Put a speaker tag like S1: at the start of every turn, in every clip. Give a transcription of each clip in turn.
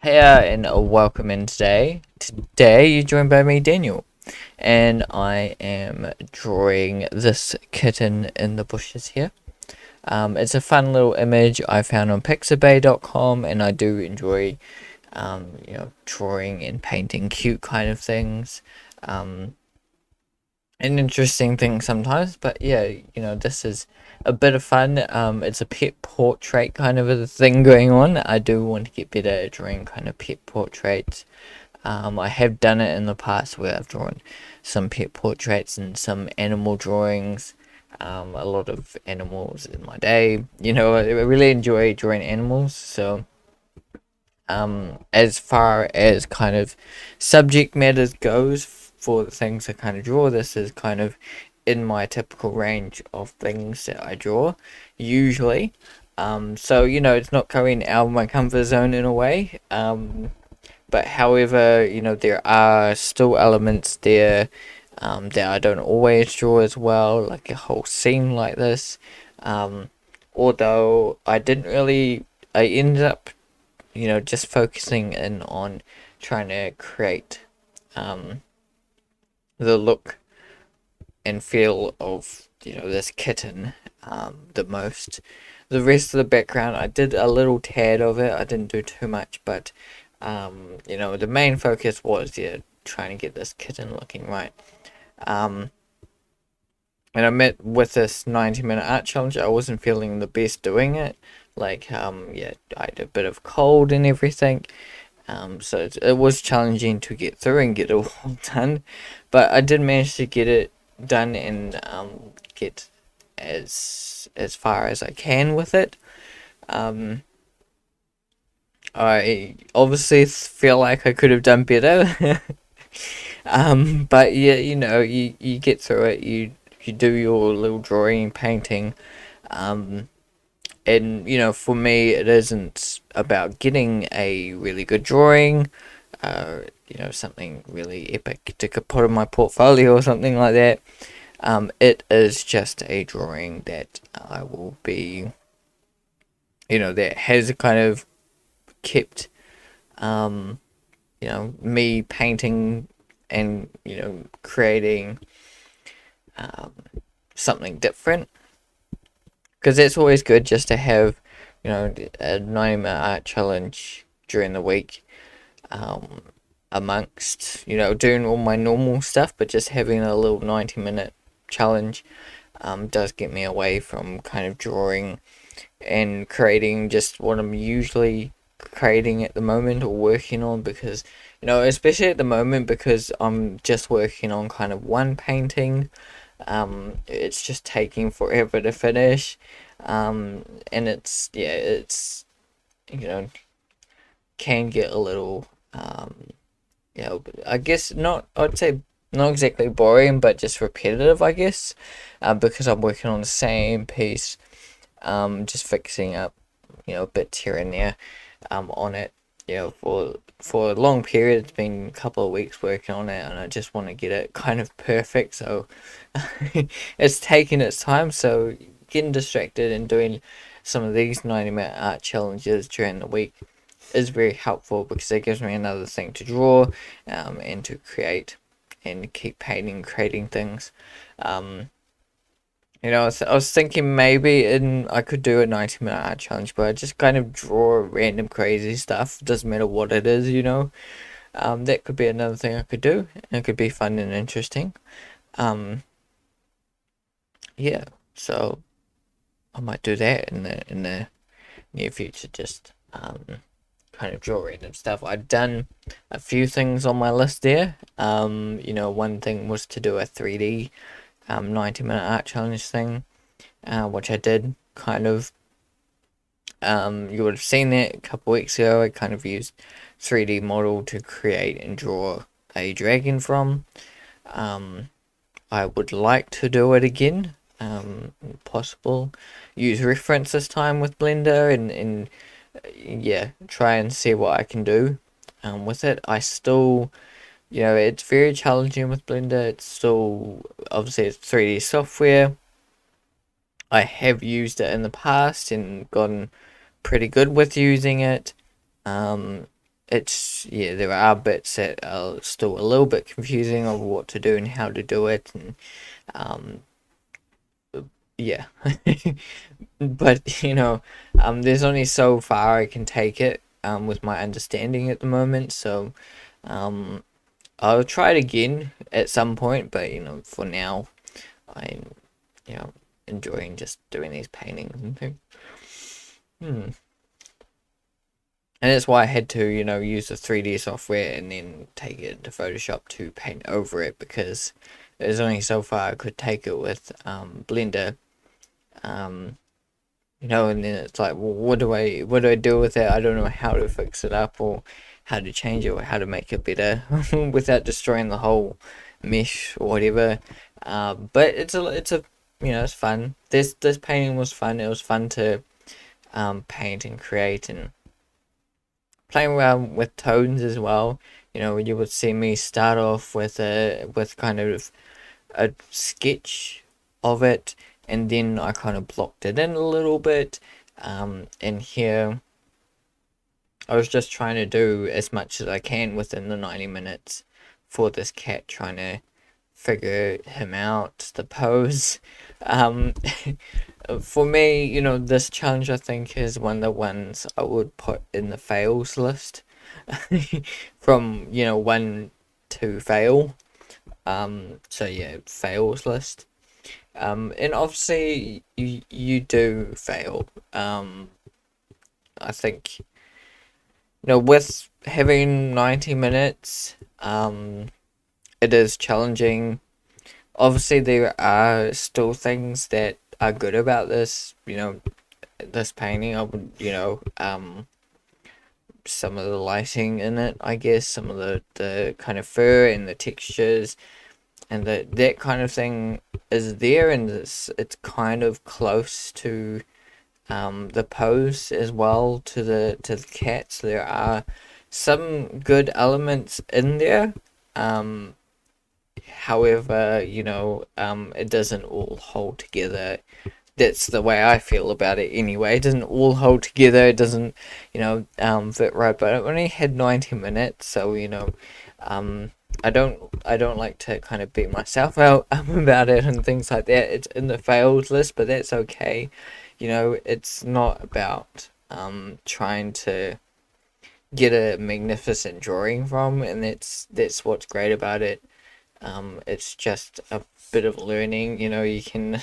S1: Hey, and welcome in today. Today you're joined by me, Daniel, and I am drawing this kitten in the bushes here. It's a fun little image I found on pixabay.com, and I do enjoy, drawing and painting cute kind of things. Um, an interesting thing sometimes, but yeah, this is a bit of fun. It's a pet portrait kind of a thing going on. I do want to get better at drawing kind of pet portraits. I have done it in the past where I've drawn some pet portraits and some animal drawings. A lot of animals in my day. I really enjoy drawing animals. So, as far as kind of subject matters goes for the things I kind of draw, this is kind of in my typical range of things that I draw, usually. So it's not going out of my comfort zone in a way. But however, there are still elements there that I don't always draw as well, like a whole scene like this. Um, Although I ended up, just focusing in on trying to create um, the look and feel of, this kitten the most. The rest of the background, I did a little tad of it. I didn't do too much, but the main focus was trying to get this kitten looking right. Um, and I met with this 90-minute art challenge. I wasn't feeling the best doing it. I had a bit of cold and everything. So it was challenging to get through and get it all done, but I did manage to get it done and get as far as I can with it. Um, I obviously feel like I could have done better. But yeah, you get through it. You do your little drawing, painting, um, and for me, it isn't about getting a really good drawing, something really epic to put in my portfolio or something like that. It is just a drawing that I will be, that has kind of kept, um, me painting and creating um, something different, because it's always good just to have a 90-minute art challenge during the week, um, amongst doing all my normal stuff, but just having a little 90-minute challenge does get me away from kind of drawing and creating just what I'm usually creating at the moment or working on, because especially at the moment, because I'm just working on kind of one painting. It's just taking forever to finish. And it's you know can get a little I guess not, I'd say not exactly boring, but just repetitive, I guess, because I'm working on the same piece, just fixing up, bits here and there, on it, for a long period. It's been a couple of weeks working on it, and I just want to get it kind of perfect. So it's taking its time. So getting distracted and doing some of these 90-minute art challenges during the week is very helpful, because it gives me another thing to draw, and to create and keep painting, creating things. Um, I was thinking maybe I could do a 90-minute art challenge, but I just kind of draw random crazy stuff. Doesn't matter what it is. That could be another thing I could do. It could be fun and interesting. Um, yeah, so I might do that in the near future. Just kind of draw random stuff. I've done a few things on my list there. One thing was to do a 3D 90-minute art challenge thing, which I did kind of. You would have seen that a couple weeks ago. I kind of used 3D model to create and draw a dragon from. Um, I would like to do it again, possible. Use reference this time with Blender, and yeah, try and see what I can do with it. I still, it's very challenging with Blender. It's still, obviously, it's 3D software. I have used it in the past and gotten pretty good with using it. Um, it's, yeah, there are bits that are still a little bit confusing of what to do and how to do it, and um, yeah. But there's only so far I can take it with my understanding at the moment. So um, I'll try it again at some point. But for now, I'm you know enjoying just doing these paintings and things. Hmm. And that's why I had to use the 3D software and then take it to Photoshop to paint over it, because there's only so far I could take it with Blender. Um, and then it's like, well, what do I do with it? I don't know how to fix it up, or how to change it, or how to make it better without destroying the whole mesh or whatever. But it's fun. This painting was fun. It was fun to paint and create, and playing around with tones as well. You would see me start off with kind of a sketch of it, and then I kind of blocked it in a little bit. And here I was just trying to do as much as I can within the 90 minutes for this cat, trying to figure him out, the pose. Um, for me, this challenge I think is one of the ones I would put in the fails list from, one to fail. So yeah, fails list. And obviously you do fail. I think with having 90 minutes, it is challenging. Obviously, there are still things that are good about this painting. I would, some of the lighting in it, I guess, some of the kind of fur and the textures and that kind of thing is there, and it's kind of close to the pose as well, to the cats. There are some good elements in there. Um, However, it doesn't all hold together. That's the way I feel about it anyway. It doesn't all hold together. It doesn't, fit right. But I only had 90 minutes, so um, I don't like to kind of beat myself out about it and things like that. It's in the failed list, but that's okay. It's not about trying to get a magnificent drawing from, and that's what's great about it. It's just a bit of learning. You can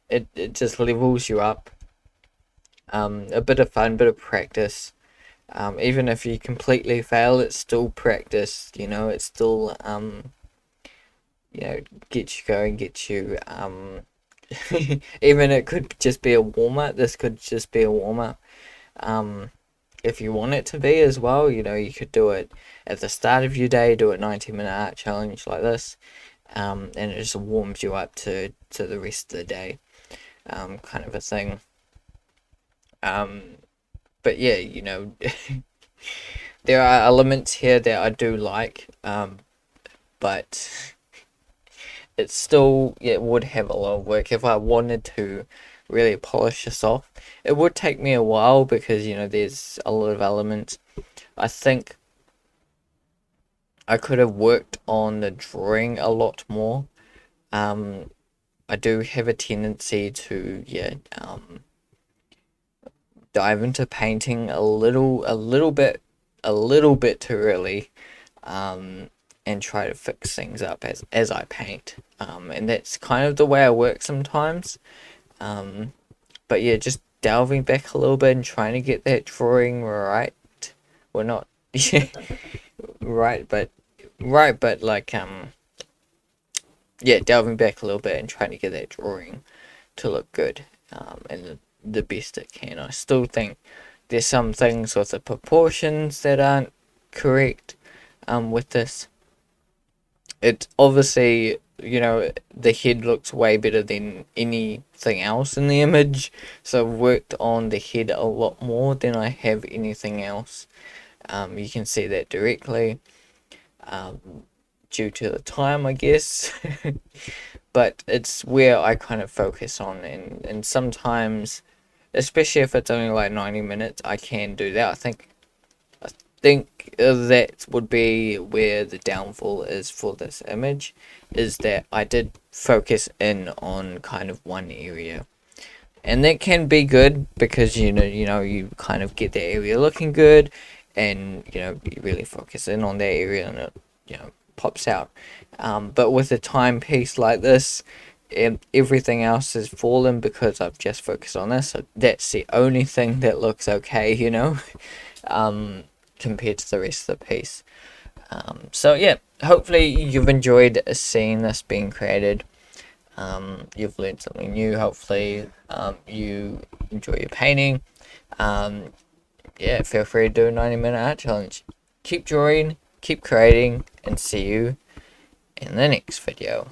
S1: it just levels you up. A bit of fun, bit of practice. Even if you completely fail, it's still practice. It's still get you going, get you even it could just be a warm up. This could just be a warm up. Um, if you want it to be as well, you could do it at the start of your day. Do a 90-minute art challenge like this, and it just warms you up to the rest of the day, kind of a thing. Um, but yeah, there are elements here that I do like, but it's still, it would have a lot of work if I wanted to really polish this off. It would take me a while because there's a lot of elements. I think I could have worked on the drawing a lot more. Um, I do have a tendency to dive into painting a little bit too early, and try to fix things up as I paint. And that's kind of the way I work sometimes. But yeah, just delving back a little bit and trying to get that drawing right. Well, not yeah, right, but like yeah, delving back a little bit and trying to get that drawing to look good, and the best it can. I still think there's some things with the proportions that aren't correct, with this. It's obviously, the head looks way better than anything else in the image, so I've worked on the head a lot more than I have anything else. You can see that directly, due to the time, I guess. But it's where I kind of focus on, and sometimes, especially if it's only like 90 minutes, I can do that. I think think that would be where the downfall is for this image, is that I did focus in on kind of one area. And that can be good because you kind of get the area looking good, and you really focus in on that area and it pops out. But with a timepiece like this, everything else has fallen because I've just focused on this. So that's the only thing that looks okay, compared to the rest of the piece. So yeah, hopefully you've enjoyed seeing this being created. You've learned something new. Hopefully you enjoy your painting. Yeah, feel free to do a 90-minute art challenge. Keep drawing, keep creating, and see you in the next video.